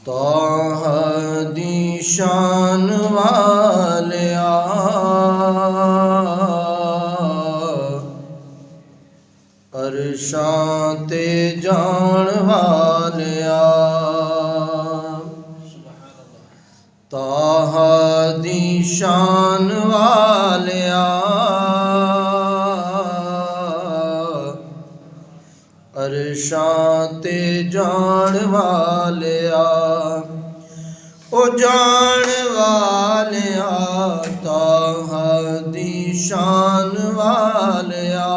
तौह दी शान वालिया अरशां ते जान वालिया तौह दी शान वालिया अरशां ते जान वालिया ओ जान वालिया तौह दी शान वालिया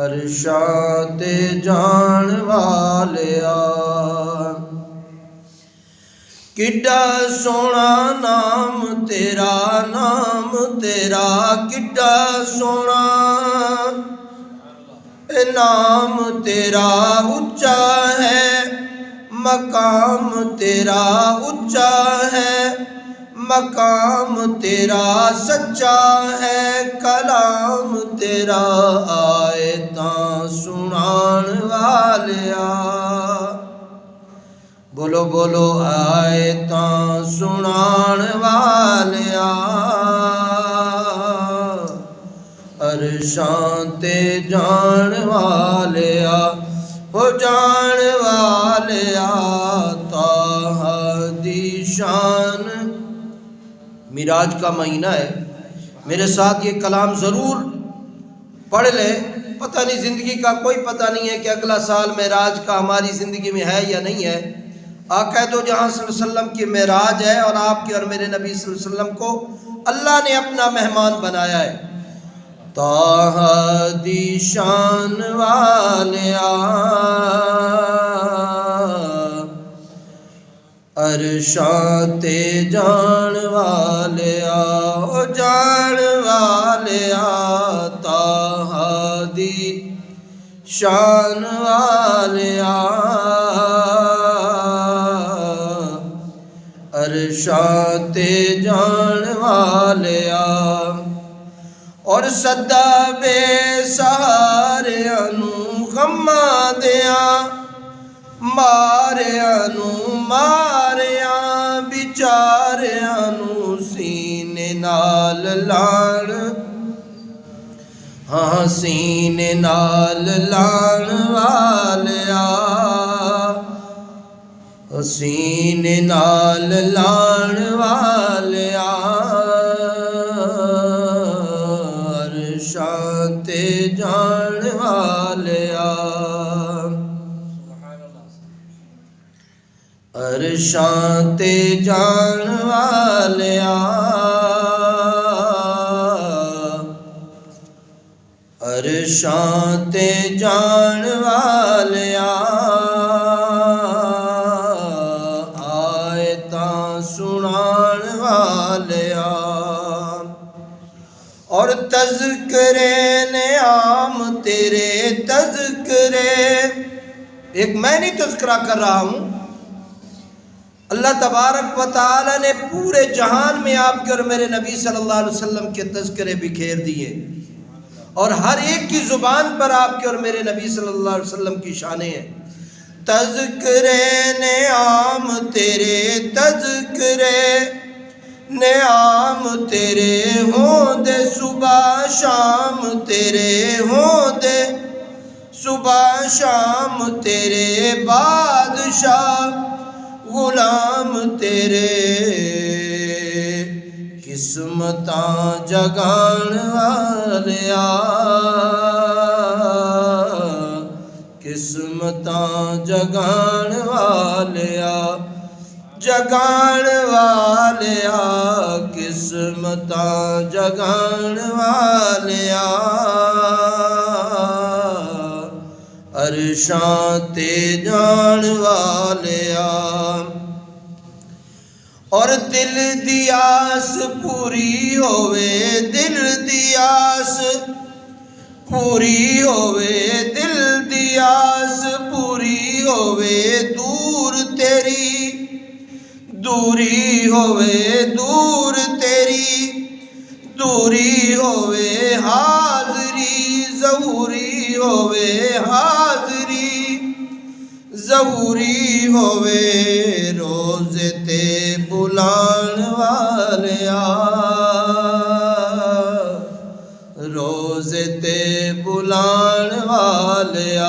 अरशां ते जान वालिया किड्डा सोना नाम तेरा किड्डा सोना नाम तेरा ऊंचा है मकाम तेरा ऊंचा है मकाम तेरा सच्चा है कलाम तेरा आए तां सुनान वालिया बोलो बोलो आए तां सुनान वालिया अरशां ते जान वालिया हो जान वालिया तौह दी शान। मिराज का महीना है, मेरे साथ ये कलाम ज़रूर पढ़ लें। पता नहीं ज़िंदगी का कोई पता नहीं है कि अगला साल मेराज का हमारी ज़िंदगी में है या नहीं है। आका दो जहां सल्लल्लाहु अलैहि वसल्लम की मेराज है और आपके और मेरे नबी सल्लल्लाहु अलैहि वसल्लम को अल्लाह ने अपना मेहमान बनाया है। तौह दी शान वालिया अरशां ते जान वालिया ओ जान वालिया तौह दी शान वालिया अरशां ते जान वालिया और सदा बेसहारिया नू गम्मा दिया मारिया नू मारिया बिचारिया नू सीने नाल लाण हाँ सीने नाल लाण वालिया सीने नाल लाण वालिया अरशां ते जान वालिया अरशां ते जान वालिया अरशां ते जान वालिया आए तां सुनान वालिया और तज़किरे नियाम तेरे तज़किरे एक मैं नहीं तज़किरा कर रहा हूँ, अल्लाह तबारक व तआला ने पूरे जहान में आपके और मेरे नबी सल्लल्लाहु अलैहि वसल्लम के तज़किरे बिखेर दिए और हर एक की ज़ुबान पर आपके और मेरे नबी सल्लल्लाहु अलैहि वसल्लम की शानें हैं। तज़किरे नियाम तेरे तज़किरे नियाम तेरे होंदे सुबह शाम तेरे होंदे सुबह शाम तेरे बादशाह गुलाम तेरे किस्मतां जगान वालिया किस्मतां जगान वालिया जगान वालिया किस्मतां जगान वालिया अरशां ते जान वालिया और दिल दी आस पूरी होवे दिल दी आस पूरी होवे दिल दी आस पूरी होवे दूर तेरी दूरी होवे दूर तेरी दूरी होवे हाज़री ज़रूरी होवे हाज़री ਜ਼ਹੂਰੀ ਹੋਵੇ ਰੋਜ਼ੇ ਤੇ ਬੁਲਾਣ ਵਾਲਿਆ, ਰੋਜ਼ੇ ਤੇ ਬੁਲਾਣ ਵਾਲਿਆ,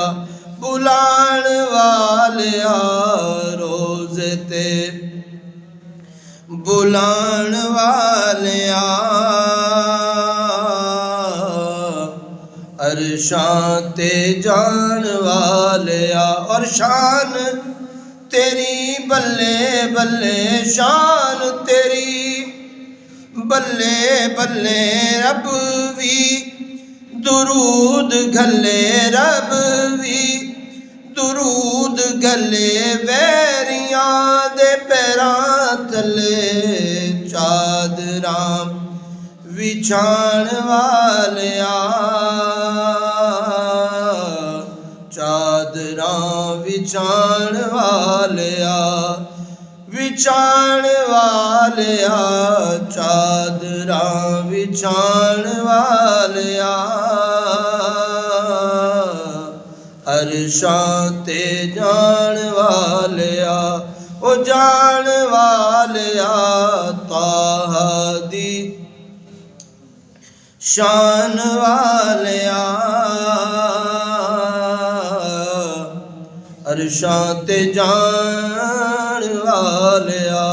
ਬੁਲਾਣ ਵਾਲਿਆ, ਰੋਜ਼ੇ ਤੇ ਬੁਲਾਣ ਵਾਲਿਆ। ਅਰਸ਼ਾਂ ਤੇ ਜਾਣ ਵਾਲਿਆ, ਔਰ ਸ਼ਾਨ ਤੇਰੀ ਬੱਲੇ ਬੱਲੇ, ਸ਼ਾਨ ਤੇਰੀ ਬੱਲੇ ਬੱਲੇ। ਰੱਬ ਵੀ ਦੁਰੂਦ ਘੱਲੇ, ਰੱਬ ਵੀ ਦੁਰੂਦ ਘੱਲੇ, ਵੈਰੀਆਂ ਦੇ ਪੈਰਾਂ ਥੱਲੇ ਚਾਦਰਾਂ ਵਿਛਾਣ ਵਾਲਿਆ, ਚਾਦਰਾਂ ਵਿਛਾਣ ਵਾਲਿਆ, ਵਿਛਾਣ ਵਾਲਿਆ, ਚਾਦਰਾਂ ਵਿਛਾਣ ਵਾਲਿਆ। ਅਰਸ਼ਾਂ ਤੇ ਜਾਣ ਵਾਲਿਆ, ਉਹ ਜਾਣ ਵਾਲਿਆ, ਤਾਹਾ ਦੀ ਸ਼ਾਨ ਵਾਲਿਆ। ਅਰਸ਼ਾਂ ਤੇ ਜਾਣ ਵਾਲਿਆ।